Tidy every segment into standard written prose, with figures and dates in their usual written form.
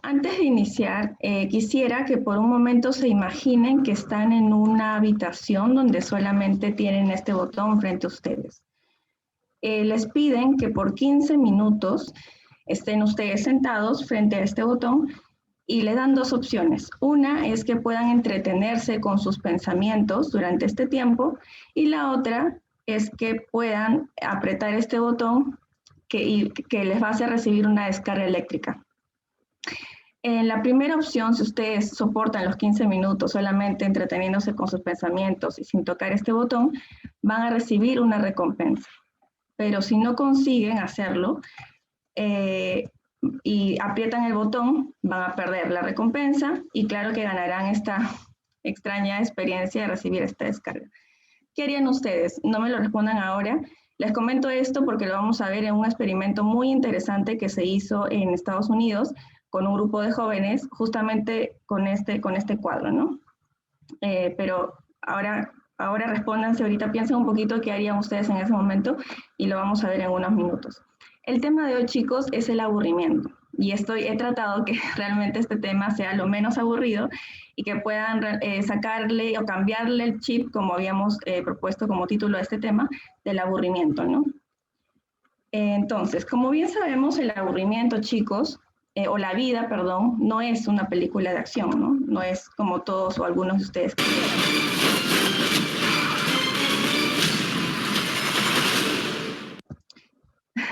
Antes de iniciar, quisiera que por un momento se imaginen que están en una habitación donde solamente tienen este botón frente a ustedes. Les piden que por 15 minutos estén ustedes sentados frente a este botón y le dan dos opciones. Una es que puedan entretenerse con sus pensamientos durante este tiempo y la otra es que puedan apretar este botón que les va a hacer recibir una descarga eléctrica. En la primera opción, si ustedes soportan los 15 minutos solamente entreteniéndose con sus pensamientos y sin tocar este botón, van a recibir una recompensa. Pero si no consiguen hacerlo y aprietan el botón, van a perder la recompensa y claro que ganarán esta extraña experiencia de recibir esta descarga. ¿Qué harían ustedes? No me lo respondan ahora. Les comento esto porque lo vamos a ver en un experimento muy interesante que se hizo en Estados Unidos con un grupo de jóvenes, justamente con este cuadro, ¿no? Pero ahora respóndanse, ahorita piensen un poquito qué harían ustedes en ese momento y lo vamos a ver en unos minutos. El tema de hoy, chicos, es el aburrimiento. Y he tratado que realmente este tema sea lo menos aburrido y que puedan sacarle o cambiarle el chip, como habíamos propuesto como título de este tema, del aburrimiento, ¿no? Entonces, como bien sabemos, el aburrimiento, chicos, o la vida, perdón, no es una película de acción, ¿no? No es como todos o algunos de ustedes quisieran.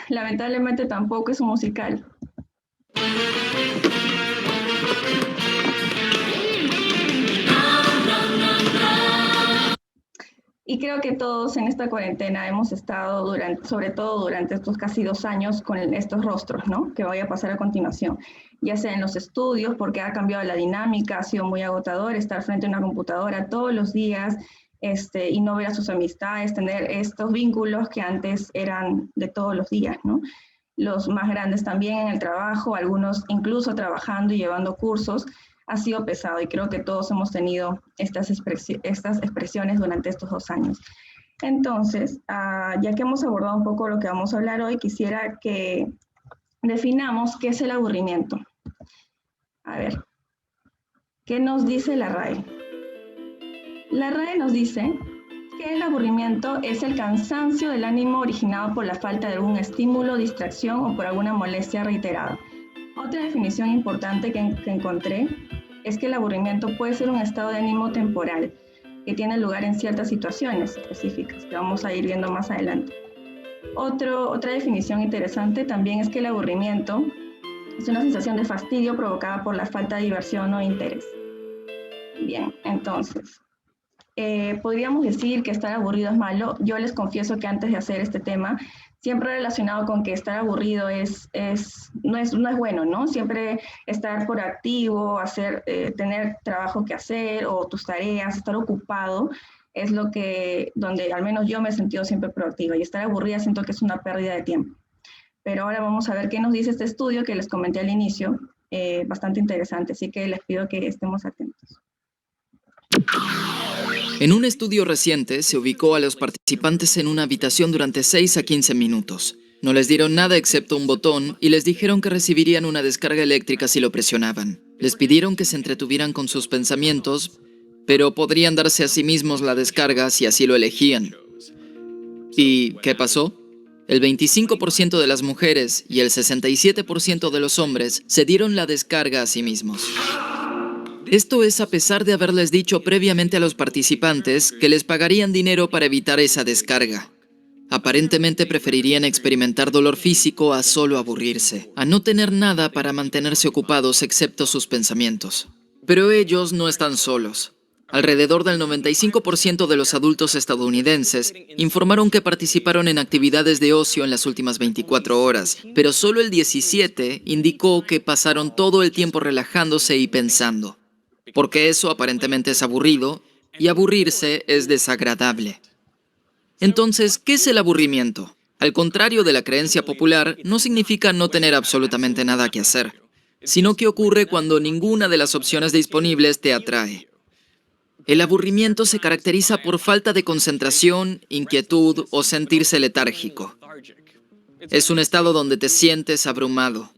Lamentablemente tampoco es un musical. Y creo que todos en esta cuarentena hemos estado, sobre todo durante estos casi 2 años, con estos rostros, ¿no? Que voy a pasar a continuación. Ya sea en los estudios, porque ha cambiado la dinámica, ha sido muy agotador estar frente a una computadora todos los días y no ver a sus amistades, tener estos vínculos que antes eran de todos los días, ¿no? Los más grandes también en el trabajo, algunos incluso trabajando y llevando cursos, ha sido pesado y creo que todos hemos tenido estas expresiones durante estos 2 años. Entonces, ya que hemos abordado un poco lo que vamos a hablar hoy, quisiera que definamos qué es el aburrimiento. A ver, ¿qué nos dice la RAE? La RAE nos dice que el aburrimiento es el cansancio del ánimo originado por la falta de algún estímulo, distracción o por alguna molestia reiterada. Otra definición importante que encontré es que el aburrimiento puede ser un estado de ánimo temporal que tiene lugar en ciertas situaciones específicas que vamos a ir viendo más adelante. Otra definición interesante también es que el aburrimiento es una sensación de fastidio provocada por la falta de diversión o interés. Bien, entonces, podríamos decir que estar aburrido es malo. Yo les confieso que antes de hacer este tema, siempre relacionado con que estar aburrido no es bueno, ¿no? Siempre estar por activo, tener trabajo que hacer o tus tareas, estar ocupado, es donde al menos yo me he sentido siempre proactiva y estar aburrida siento que es una pérdida de tiempo. Pero ahora vamos a ver qué nos dice este estudio que les comenté al inicio, bastante interesante, así que les pido que estemos atentos. En un estudio reciente se ubicó a los participantes en una habitación durante 6 a 15 minutos. No les dieron nada excepto un botón y les dijeron que recibirían una descarga eléctrica si lo presionaban. Les pidieron que se entretuvieran con sus pensamientos, pero podrían darse a sí mismos la descarga si así lo elegían. ¿Y qué pasó? El 25% de las mujeres y el 67% de los hombres se dieron la descarga a sí mismos. Esto es a pesar de haberles dicho previamente a los participantes que les pagarían dinero para evitar esa descarga. Aparentemente preferirían experimentar dolor físico a solo aburrirse, a no tener nada para mantenerse ocupados excepto sus pensamientos. Pero ellos no están solos. Alrededor del 95% de los adultos estadounidenses informaron que participaron en actividades de ocio en las últimas 24 horas, pero solo el 17% indicó que pasaron todo el tiempo relajándose y pensando. Porque eso aparentemente es aburrido, y aburrirse es desagradable. Entonces, ¿qué es el aburrimiento? Al contrario de la creencia popular, no significa no tener absolutamente nada que hacer, sino que ocurre cuando ninguna de las opciones disponibles te atrae. El aburrimiento se caracteriza por falta de concentración, inquietud o sentirse letárgico. Es un estado donde te sientes abrumado.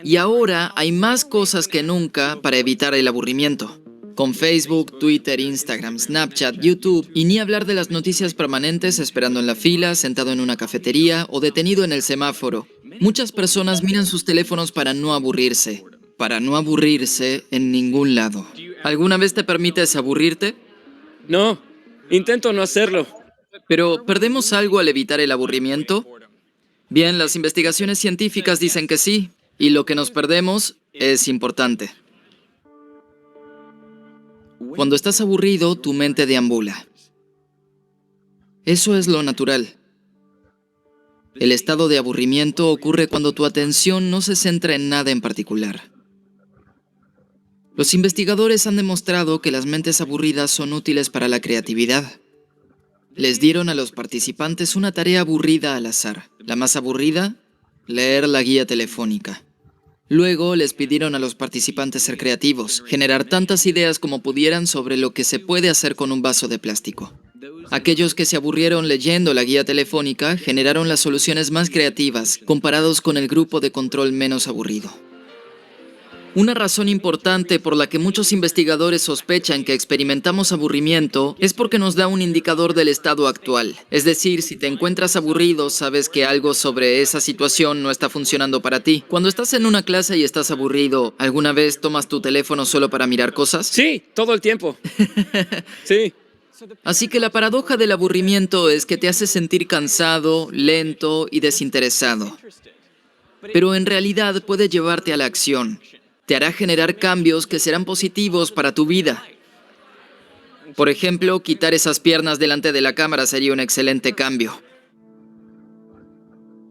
Y ahora hay más cosas que nunca para evitar el aburrimiento. Con Facebook, Twitter, Instagram, Snapchat, YouTube y ni hablar de las noticias permanentes esperando en la fila, sentado en una cafetería o detenido en el semáforo. Muchas personas miran sus teléfonos para no aburrirse. Para no aburrirse en ningún lado. ¿Alguna vez te permites aburrirte? No, intento no hacerlo. ¿Pero perdemos algo al evitar el aburrimiento? Bien, las investigaciones científicas dicen que sí, y lo que nos perdemos es importante. Cuando estás aburrido, tu mente deambula. Eso es lo natural. El estado de aburrimiento ocurre cuando tu atención no se centra en nada en particular. Los investigadores han demostrado que las mentes aburridas son útiles para la creatividad. Les dieron a los participantes una tarea aburrida al azar. La más aburrida, leer la guía telefónica. Luego les pidieron a los participantes ser creativos, generar tantas ideas como pudieran sobre lo que se puede hacer con un vaso de plástico. Aquellos que se aburrieron leyendo la guía telefónica generaron las soluciones más creativas comparados con el grupo de control menos aburrido. Una razón importante por la que muchos investigadores sospechan que experimentamos aburrimiento es porque nos da un indicador del estado actual. Es decir, si te encuentras aburrido, sabes que algo sobre esa situación no está funcionando para ti. Cuando estás en una clase y estás aburrido, ¿alguna vez tomas tu teléfono solo para mirar cosas? Sí, todo el tiempo. Sí. Así que la paradoja del aburrimiento es que te hace sentir cansado, lento y desinteresado. Pero en realidad puede llevarte a la acción. Te hará generar cambios que serán positivos para tu vida. Por ejemplo, quitar esas piernas delante de la cámara sería un excelente cambio.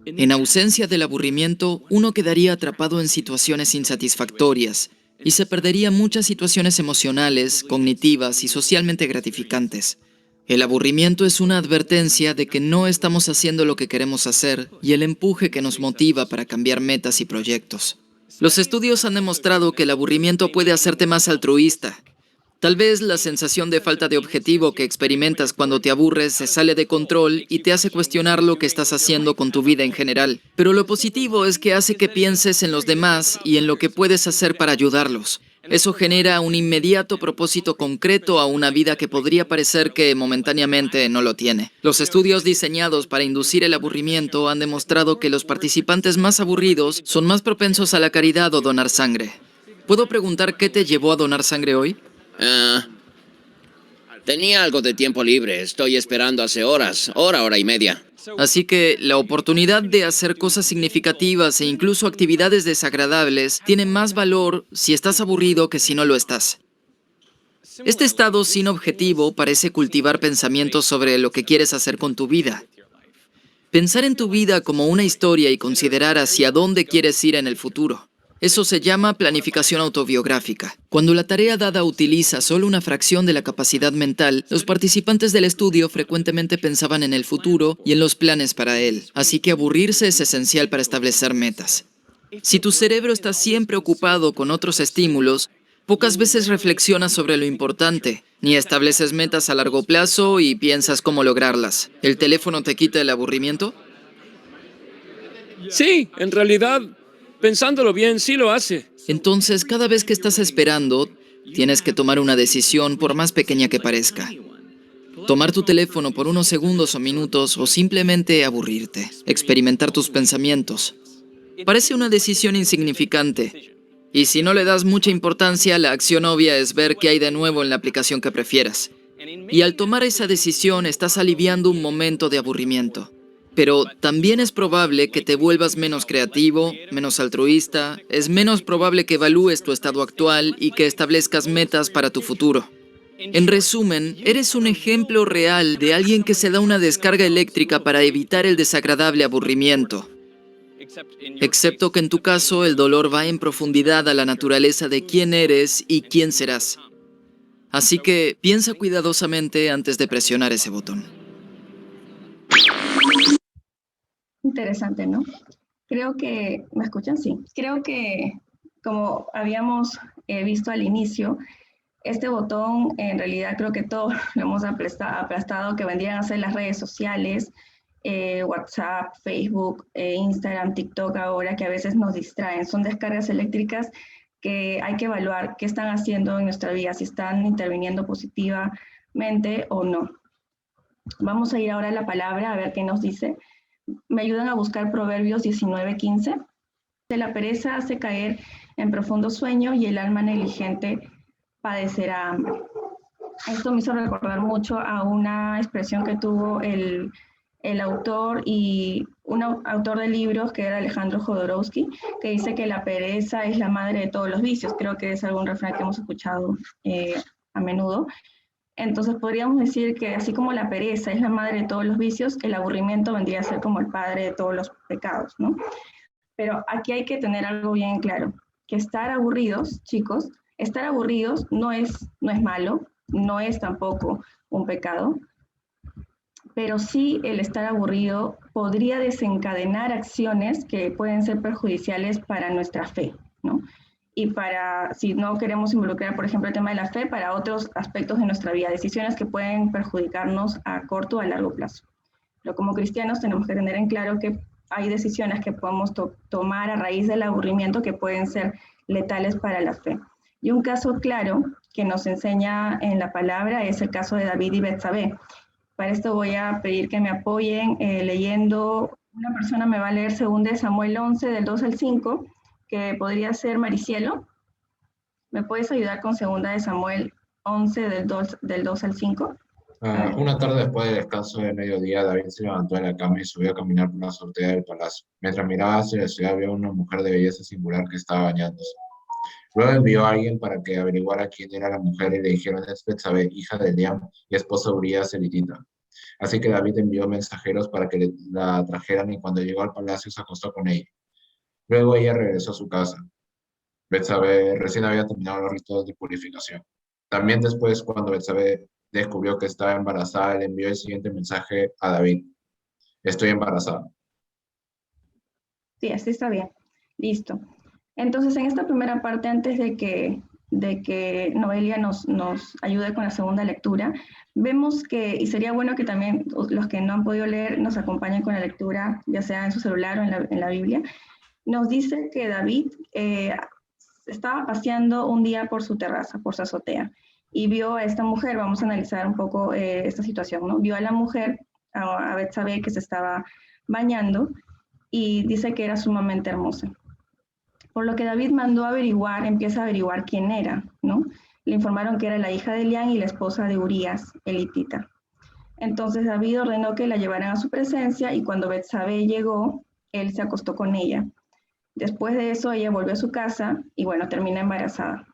En ausencia del aburrimiento, uno quedaría atrapado en situaciones insatisfactorias y se perdería muchas situaciones emocionales, cognitivas y socialmente gratificantes. El aburrimiento es una advertencia de que no estamos haciendo lo que queremos hacer y el empuje que nos motiva para cambiar metas y proyectos. Los estudios han demostrado que el aburrimiento puede hacerte más altruista. Tal vez la sensación de falta de objetivo que experimentas cuando te aburres se sale de control y te hace cuestionar lo que estás haciendo con tu vida en general. Pero lo positivo es que hace que pienses en los demás y en lo que puedes hacer para ayudarlos. Eso genera un inmediato propósito concreto a una vida que podría parecer que momentáneamente no lo tiene. Los estudios diseñados para inducir el aburrimiento han demostrado que los participantes más aburridos son más propensos a la caridad o donar sangre. ¿Puedo preguntar qué te llevó a donar sangre hoy? Tenía algo de tiempo libre. Estoy esperando hace horas, hora y media. Así que la oportunidad de hacer cosas significativas e incluso actividades desagradables tiene más valor si estás aburrido que si no lo estás. Este estado sin objetivo parece cultivar pensamientos sobre lo que quieres hacer con tu vida. Pensar en tu vida como una historia y considerar hacia dónde quieres ir en el futuro. Eso se llama planificación autobiográfica. Cuando la tarea dada utiliza solo una fracción de la capacidad mental, los participantes del estudio frecuentemente pensaban en el futuro y en los planes para él. Así que aburrirse es esencial para establecer metas. Si tu cerebro está siempre ocupado con otros estímulos, pocas veces reflexionas sobre lo importante, ni estableces metas a largo plazo y piensas cómo lograrlas. ¿El teléfono te quita el aburrimiento? Sí, en realidad, pensándolo bien, sí lo hace. Entonces, cada vez que estás esperando, tienes que tomar una decisión por más pequeña que parezca. Tomar tu teléfono por unos segundos o minutos o simplemente aburrirte. Experimentar tus pensamientos. Parece una decisión insignificante. Y si no le das mucha importancia, la acción obvia es ver qué hay de nuevo en la aplicación que prefieras. Y al tomar esa decisión, estás aliviando un momento de aburrimiento. Pero también es probable que te vuelvas menos creativo, menos altruista, es menos probable que evalúes tu estado actual y que establezcas metas para tu futuro. En resumen, eres un ejemplo real de alguien que se da una descarga eléctrica para evitar el desagradable aburrimiento. Excepto que en tu caso el dolor va en profundidad a la naturaleza de quién eres y quién serás. Así que piensa cuidadosamente antes de presionar ese botón. Interesante, ¿no? Creo que, ¿me escuchan? Sí. Creo que, como habíamos visto al inicio, este botón en realidad creo que todos lo hemos aplastado, que vendrían a ser las redes sociales, WhatsApp, Facebook, Instagram, TikTok ahora, que a veces nos distraen. Son descargas eléctricas que hay que evaluar qué están haciendo en nuestra vida, si están interviniendo positivamente o no. Vamos a ir ahora a la palabra a ver qué nos dice. Me ayudan a buscar Proverbios 19:15. La pereza hace caer en profundo sueño y el alma negligente padecerá hambre. Esto me hizo recordar mucho a una expresión que tuvo el autor y un autor de libros que era Alejandro Jodorowsky, que dice que la pereza es la madre de todos los vicios. Creo que es algún refrán que hemos escuchado a menudo. Entonces podríamos decir que así como la pereza es la madre de todos los vicios, el aburrimiento vendría a ser como el padre de todos los pecados, ¿no? Pero aquí hay que tener algo bien claro, que estar aburridos, chicos, estar aburridos no es malo, no es tampoco un pecado, pero sí el estar aburrido podría desencadenar acciones que pueden ser perjudiciales para nuestra fe, ¿no? Y para, si no queremos involucrar, por ejemplo, el tema de la fe, para otros aspectos de nuestra vida, decisiones que pueden perjudicarnos a corto o a largo plazo. Pero como cristianos tenemos que tener en claro que hay decisiones que podemos tomar a raíz del aburrimiento que pueden ser letales para la fe. Y un caso claro que nos enseña en la palabra es el caso de David y Betsabé. Para esto voy a pedir que me apoyen leyendo, una persona me va a leer 2 Samuel 11, del 2 al 5, que podría ser Maricielo. ¿Me puedes ayudar con 2 Samuel 11, del 2 al 5? Una tarde después del descanso de mediodía, David se levantó de la cama y subió a caminar por la azotea del palacio. Mientras miraba hacia la ciudad, vio a una mujer de belleza singular que estaba bañándose. Luego envió a alguien para que averiguara quién era la mujer y le dijeron: es Betsabé, hija de Eliam y esposa de Urías elitita. Así que David envió mensajeros para que la trajeran y cuando llegó al palacio se acostó con ella. Luego ella regresó a su casa. Betsabé recién había terminado los ritos de purificación. También después, cuando Betsabé descubrió que estaba embarazada, le envió el siguiente mensaje a David: estoy embarazada. Sí, así está bien. Listo. Entonces, en esta primera parte, antes de que Noelia nos ayude con la segunda lectura, vemos que, y sería bueno que también los que no han podido leer nos acompañen con la lectura, ya sea en su celular o en la Biblia, nos dice que David estaba paseando un día por su terraza, por su azotea, y vio a esta mujer. Vamos a analizar un poco esta situación, ¿no? Vio a la mujer, a Betsabé, que se estaba bañando, y dice que era sumamente hermosa. Por lo que David mandó a averiguar, empieza a averiguar quién era, ¿no? Le informaron que era la hija de Eliam y la esposa de Urías, elitita. Entonces David ordenó que la llevaran a su presencia y cuando Betsabé llegó, él se acostó con ella. Después de eso, ella volvió a su casa y, bueno, termina embarazada.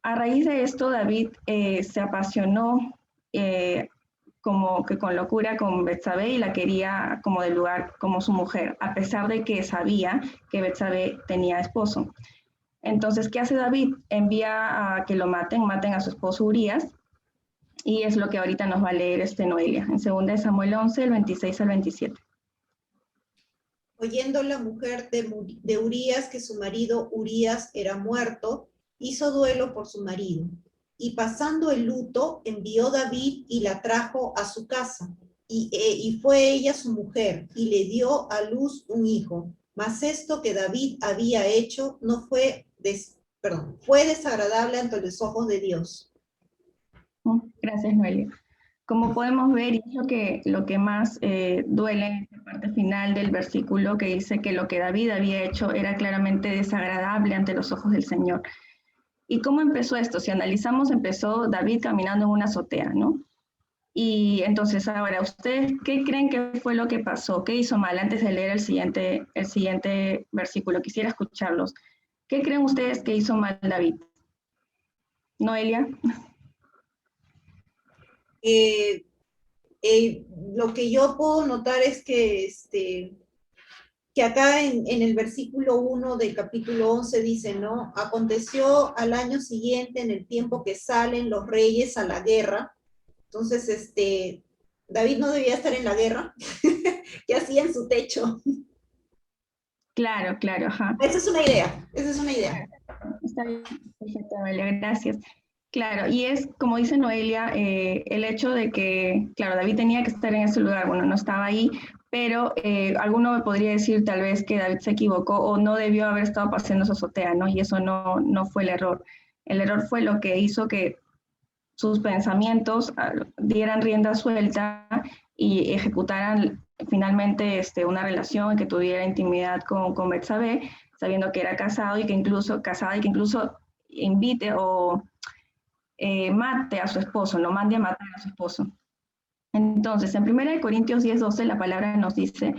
A raíz de esto, David se apasionó como que con locura con Betsabé y la quería como del lugar, como su mujer, a pesar de que sabía que Betsabé tenía esposo. Entonces, ¿qué hace David? Envía a que lo maten a su esposo Urías, y es lo que ahorita nos va a leer Noelia, en 2 Samuel 11, el 26 al 27. Oyendo la mujer de Urías que su marido Urías era muerto, hizo duelo por su marido. Y pasando el luto, envió David y la trajo a su casa. Y fue ella su mujer, y le dio a luz un hijo. Mas esto que David había hecho no fue, fue desagradable ante los ojos de Dios. Gracias, Noelia. Como podemos ver, y es lo que más duele en la parte final del versículo, que dice que lo que David había hecho era claramente desagradable ante los ojos del Señor. ¿Y cómo empezó esto? Si analizamos, empezó David caminando en una azotea, ¿no? Y entonces ahora, ¿ustedes qué creen que fue lo que pasó? ¿Qué hizo mal? Antes de leer el siguiente versículo, quisiera escucharlos. ¿Qué creen ustedes que hizo mal David? Noelia. Lo que yo puedo notar es que acá en el versículo 1 del capítulo 11 dice, ¿no? Aconteció al año siguiente, en el tiempo que salen los reyes a la guerra. Entonces, David no debía estar en la guerra. ¿Qué hacía en su techo? Claro, ajá. Esa es una idea. Está bien, perfecto, Noelia, gracias. Claro, y es, como dice Noelia, el hecho de que, claro, David tenía que estar en ese lugar, bueno, no estaba ahí, pero alguno me podría decir tal vez que David se equivocó o no debió haber estado paseando su azotea, ¿no? Y eso no fue el error. El error fue lo que hizo que sus pensamientos dieran rienda suelta y ejecutaran finalmente una relación, que tuviera intimidad con Betsabé, sabiendo que era casado y que incluso invite o mate a su esposo, lo mande a matar a su esposo. Entonces, en 1 Corintios 10:12 la palabra nos dice,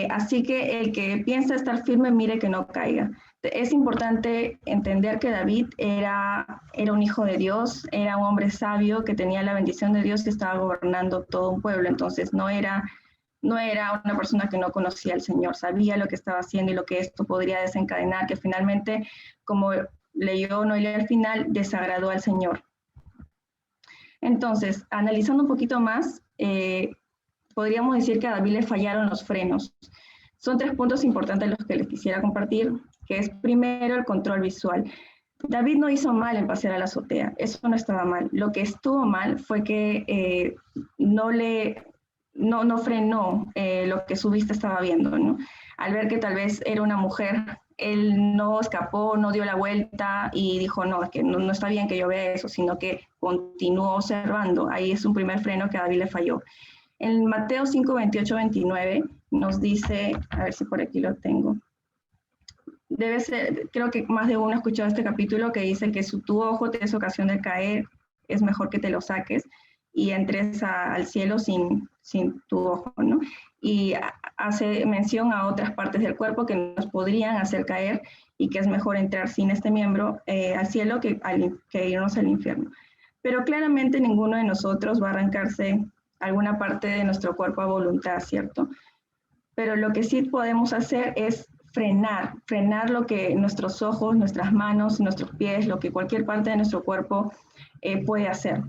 así que el que piensa estar firme, mire que no caiga. Es importante entender que David era un hijo de Dios, era un hombre sabio que tenía la bendición de Dios, que estaba gobernando todo un pueblo. Entonces, no era una persona que no conocía al Señor, sabía lo que estaba haciendo y lo que esto podría desencadenar, que finalmente, como leyó Noelia al final, desagradó al Señor. Entonces, analizando un poquito más, podríamos decir que a David le fallaron los frenos. Son 3 puntos importantes los que les quisiera compartir, que es primero el control visual. David no hizo mal en pasear a la azotea, eso no estaba mal. Lo que estuvo mal fue que no frenó lo que su vista estaba viendo, ¿no? Al ver que tal vez era una mujer, él no escapó, no dio la vuelta y dijo, no, es que no está bien que yo vea eso, sino que continuó observando. Ahí es un primer freno que a David le falló. En Mateo 5, 28, 29 nos dice, a ver si por aquí lo tengo, debe ser, creo que más de uno ha escuchado este capítulo que dice que si tu ojo te es ocasión de caer, es mejor que te lo saques y entres al cielo sin tu ojo, ¿no? Y hace mención a otras partes del cuerpo que nos podrían hacer caer y que es mejor entrar sin este miembro al cielo que irnos al infierno. Pero claramente ninguno de nosotros va a arrancarse alguna parte de nuestro cuerpo a voluntad, ¿cierto? Pero lo que sí podemos hacer es frenar lo que nuestros ojos, nuestras manos, nuestros pies, lo que cualquier parte de nuestro cuerpo puede hacer.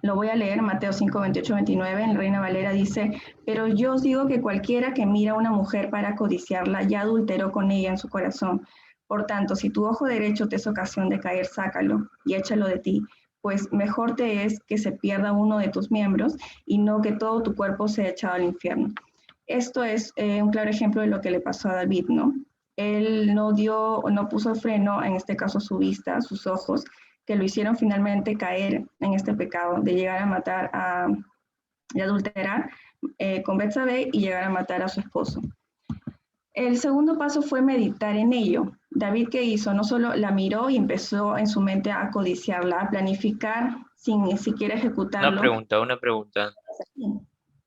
Lo voy a leer, Mateo 5, 28, 29, en Reina Valera dice, pero yo os digo que cualquiera que mira a una mujer para codiciarla, ya adulteró con ella en su corazón. Por tanto, si tu ojo derecho te es ocasión de caer, sácalo y échalo de ti, pues mejor te es que se pierda uno de tus miembros y no que todo tu cuerpo sea echado al infierno. Esto es un claro ejemplo de lo que le pasó a David, ¿no? Él no puso freno, en este caso su vista, sus ojos, que lo hicieron finalmente caer en este pecado de llegar a matar y adulterar con Betsabé y llegar a matar a su esposo. El segundo paso fue meditar en ello. David, ¿qué hizo? No solo la miró y empezó en su mente a codiciarla, a planificar sin ni siquiera ejecutarlo. Una pregunta.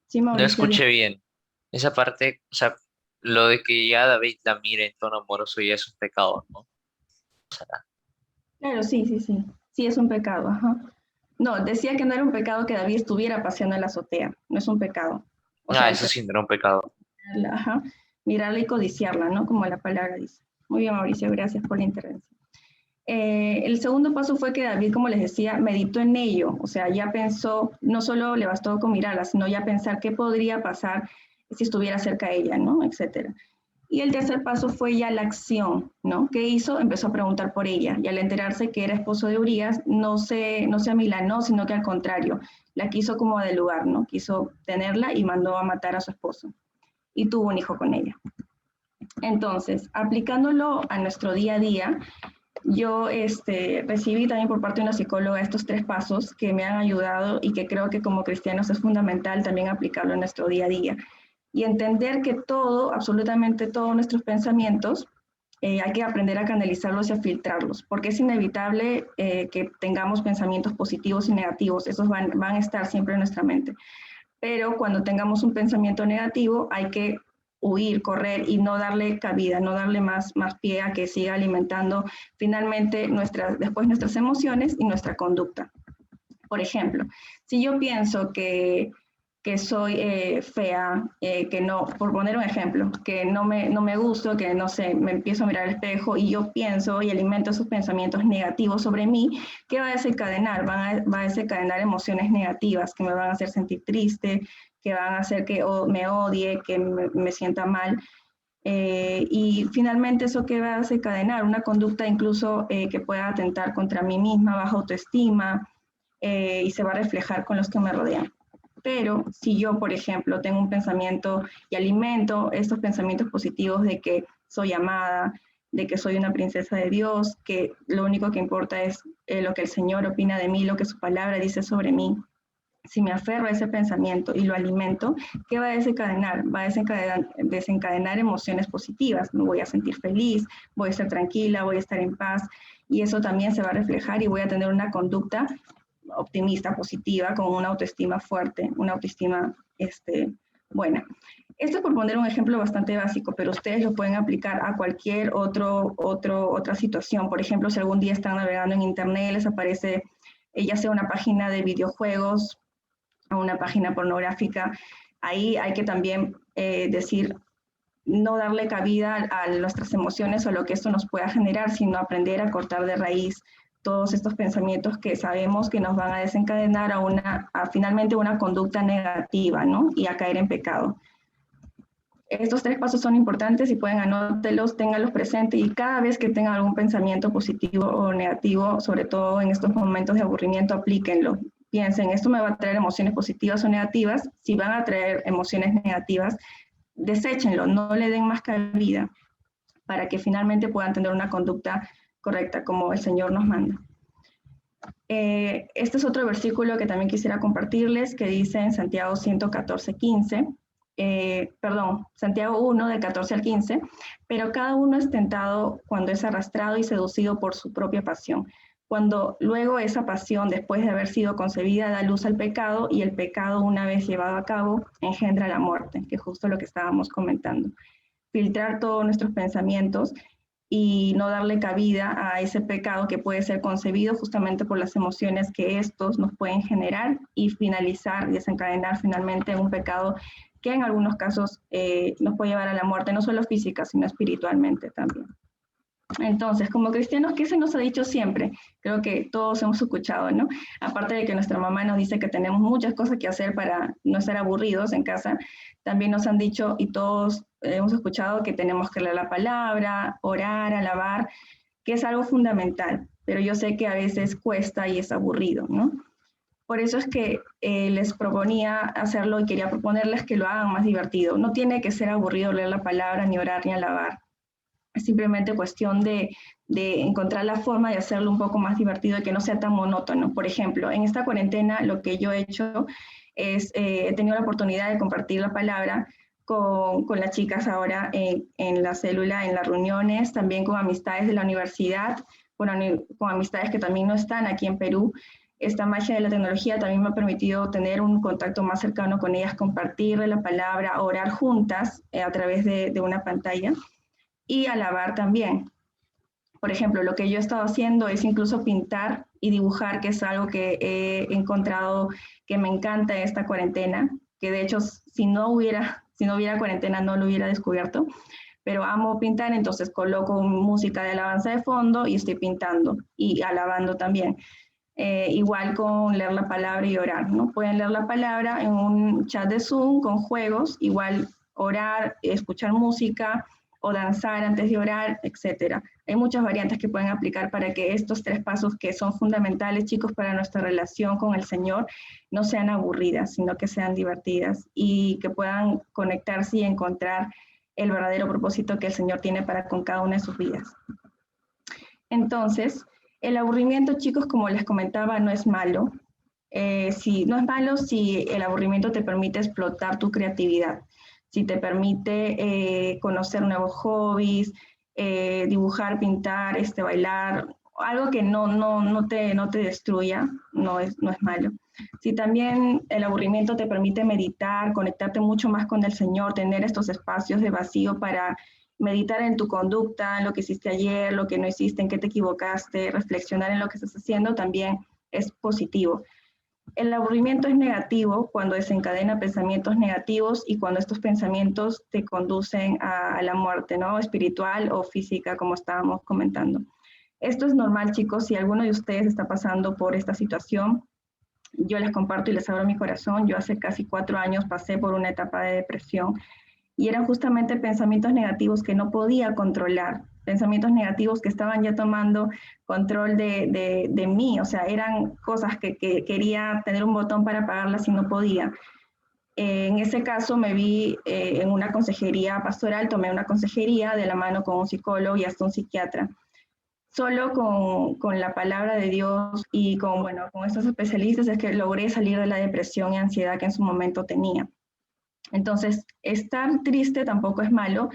Sí, No Mauricio, escuché bien. Esa parte, o sea, lo de que ya David la mire en tono amoroso ya es un pecado, ¿no? Claro, sí. Sí, es un pecado, ajá. No, decía que no era un pecado que David estuviera paseando en la azotea, no es un pecado. O sea, Eso sí no era un pecado. ajá, mirarla y codiciarla, ¿no? Como la palabra dice. Muy bien, Mauricio, gracias por la intervención. El segundo paso fue que David, como les decía, meditó en ello, o sea, ya pensó, no solo le bastó con mirarla, sino ya pensar qué podría pasar si estuviera cerca de ella, ¿no? Etcétera. Y el tercer paso fue ya la acción, ¿no? ¿Qué hizo? Empezó a preguntar por ella, y al enterarse que era esposo de Urías, no se amilanó, sino que al contrario, la quiso como de lugar, ¿no? Quiso tenerla y mandó a matar a su esposo, y tuvo un hijo con ella. Entonces, aplicándolo a nuestro día a día, yo recibí también por parte de una psicóloga estos 3 pasos que me han ayudado y que creo que como cristianos es fundamental también aplicarlo en nuestro día a día. Y entender que absolutamente todos nuestros pensamientos, hay que aprender a canalizarlos y a filtrarlos, porque es inevitable que tengamos pensamientos positivos y negativos, esos van a estar siempre en nuestra mente. Pero cuando tengamos un pensamiento negativo, hay que huir, correr y no darle cabida, no darle más pie a que siga alimentando finalmente después nuestras emociones y nuestra conducta. Por ejemplo, si yo pienso que soy fea, que no, por poner un ejemplo, que no me gusto, que no sé, me empiezo a mirar al espejo y yo pienso y alimento esos pensamientos negativos sobre mí, ¿qué va a desencadenar? Va a desencadenar emociones negativas que me van a hacer sentir triste, que van a hacer que me odie, que me sienta mal. Y finalmente eso que va a desencadenar una conducta incluso que pueda atentar contra mí misma, baja autoestima, y se va a reflejar con los que me rodean. Pero si yo, por ejemplo, tengo un pensamiento y alimento estos pensamientos positivos de que soy amada, de que soy una princesa de Dios, que lo único que importa es lo que el Señor opina de mí, lo que su palabra dice sobre mí. Si me aferro a ese pensamiento y lo alimento, ¿qué va a desencadenar? Va a desencadenar emociones positivas. Me voy a sentir feliz, voy a estar tranquila, voy a estar en paz, y eso también se va a reflejar y voy a tener una conducta optimista, positiva, con una autoestima fuerte, una autoestima buena. Esto es por poner un ejemplo bastante básico, pero ustedes lo pueden aplicar a cualquier otra situación. Por ejemplo, si algún día están navegando en internet, les aparece ya sea una página de videojuegos o una página pornográfica, ahí hay que también decir, no darle cabida a nuestras emociones o a lo que esto nos pueda generar, sino aprender a cortar de raíz todos estos pensamientos que sabemos que nos van a desencadenar a finalmente una conducta negativa, ¿no? Y a caer en pecado. Estos 3 pasos son importantes y pueden anótelos, ténganlos presentes, y cada vez que tengan algún pensamiento positivo o negativo, sobre todo en estos momentos de aburrimiento, aplíquenlo. Piensen, ¿esto me va a traer emociones positivas o negativas? Si van a traer emociones negativas, deséchenlo, no le den más cabida, para que finalmente puedan tener una conducta correcta, como el Señor nos manda. Este es otro versículo que también quisiera compartirles, que dice en Santiago 1:14-15, Santiago 1, del 14 al 15, pero cada uno es tentado cuando es arrastrado y seducido por su propia pasión. Cuando luego esa pasión, después de haber sido concebida, da luz al pecado, y el pecado, una vez llevado a cabo, engendra la muerte, que es justo lo que estábamos comentando. Filtrar todos nuestros pensamientos y no darle cabida a ese pecado que puede ser concebido justamente por las emociones que estos nos pueden generar, y finalizar y desencadenar finalmente un pecado que en algunos casos nos puede llevar a la muerte, no solo física, sino espiritualmente también. Entonces, como cristianos, ¿qué se nos ha dicho siempre? Creo que todos hemos escuchado, ¿no? Aparte de que nuestra mamá nos dice que tenemos muchas cosas que hacer para no estar aburridos en casa, también nos han dicho, y todos hemos escuchado, que tenemos que leer la palabra, orar, alabar, que es algo fundamental, pero yo sé que a veces cuesta y es aburrido, ¿no? Por eso es que les proponía hacerlo, y quería proponerles que lo hagan más divertido. No tiene que ser aburrido leer la palabra, ni orar, ni alabar. Es simplemente cuestión de encontrar la forma de hacerlo un poco más divertido y que no sea tan monótono. Por ejemplo, en esta cuarentena lo que yo he hecho es, he tenido la oportunidad de compartir la palabra con las chicas ahora en la célula, en las reuniones, también con amistades de la universidad, con amistades que también no están aquí en Perú. Esta magia de la tecnología también me ha permitido tener un contacto más cercano con ellas, compartirle la palabra, orar juntas a través de una pantalla, y alabar también. Por ejemplo, lo que yo he estado haciendo es incluso pintar y dibujar, que es algo que he encontrado que me encanta en esta cuarentena, que de hecho si no hubiera cuarentena no lo hubiera descubierto, pero amo pintar, entonces coloco música de alabanza de fondo y estoy pintando y alabando también. Igual con leer la palabra y orar, ¿no? Pueden leer la palabra en un chat de Zoom con juegos, igual orar, escuchar música, o danzar antes de orar, etc. Hay muchas variantes que pueden aplicar para que estos 3 pasos, que son fundamentales, chicos, para nuestra relación con el Señor, no sean aburridas, sino que sean divertidas, y que puedan conectarse y encontrar el verdadero propósito que el Señor tiene para con cada una de sus vidas. Entonces, el aburrimiento, chicos, como les comentaba, no es malo. No es malo si el aburrimiento te permite explotar tu creatividad, si te permite conocer nuevos hobbies, dibujar, pintar, bailar, algo que no te destruya, no es malo. Si también el aburrimiento te permite meditar, conectarte mucho más con el Señor, tener estos espacios de vacío para meditar en tu conducta, en lo que hiciste ayer, lo que no hiciste, en qué te equivocaste, reflexionar en lo que estás haciendo, también es positivo. El aburrimiento es negativo cuando desencadena pensamientos negativos y cuando estos pensamientos te conducen a la muerte, ¿no? Espiritual o física, como estábamos comentando. Esto es normal, chicos. Si alguno de ustedes está pasando por esta situación, yo les comparto y les abro mi corazón. Yo hace casi 4 años pasé por una etapa de depresión y eran justamente pensamientos negativos que no podía controlar, pensamientos negativos que estaban ya tomando control de mí, o sea, eran cosas que quería tener un botón para apagarlas y no podía. En ese caso me vi en una consejería pastoral, tomé una consejería de la mano con un psicólogo y hasta un psiquiatra. Solo con la palabra de Dios y con estos especialistas es que logré salir de la depresión y ansiedad que en su momento tenía. Entonces, estar triste tampoco es malo,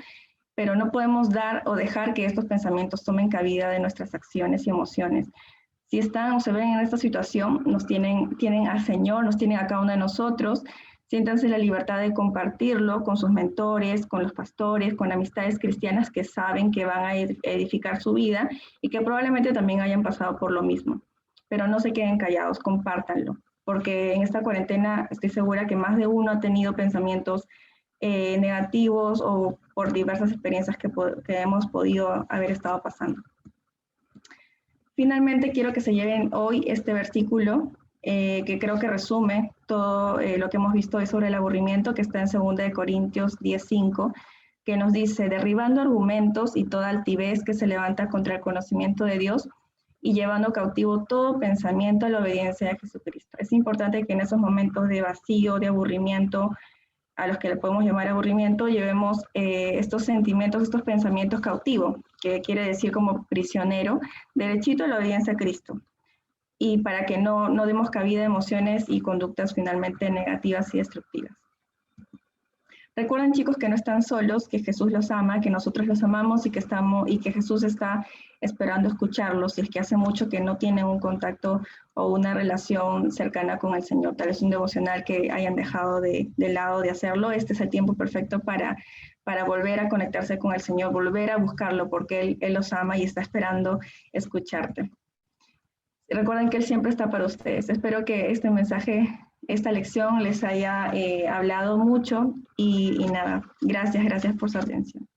pero no podemos dar o dejar que estos pensamientos tomen cabida de nuestras acciones y emociones. Si están o se ven en esta situación, tienen al Señor, nos tienen a cada uno de nosotros. Siéntanse la libertad de compartirlo con sus mentores, con los pastores, con amistades cristianas que saben que van a edificar su vida y que probablemente también hayan pasado por lo mismo. Pero no se queden callados, compártanlo, porque en esta cuarentena estoy segura que más de uno ha tenido pensamientos negativos o por diversas experiencias que hemos podido haber estado pasando. Finalmente, quiero que se lleven hoy este versículo que creo que resume todo lo que hemos visto hoy sobre el aburrimiento, que está en 2 Corintios 10:5, que nos dice, derribando argumentos y toda altivez que se levanta contra el conocimiento de Dios y llevando cautivo todo pensamiento a la obediencia a Jesucristo. Es importante que en esos momentos de vacío, de aburrimiento, a los que le podemos llamar aburrimiento, llevemos estos sentimientos, estos pensamientos cautivos, que quiere decir como prisionero, derechito a la obediencia a Cristo. Y para que no demos cabida a emociones y conductas finalmente negativas y destructivas. Recuerden, chicos, que no están solos, que Jesús los ama, que nosotros los amamos y que Jesús está esperando escucharlos, y es que hace mucho que no tienen un contacto o una relación cercana con el Señor. Tal vez un devocional que hayan dejado de lado de hacerlo. Este es el tiempo perfecto para volver a conectarse con el Señor, volver a buscarlo, porque Él los ama y está esperando escucharte. Recuerden que Él siempre está para ustedes. Espero que este mensaje, esta lección les haya hablado mucho y nada, gracias por su atención.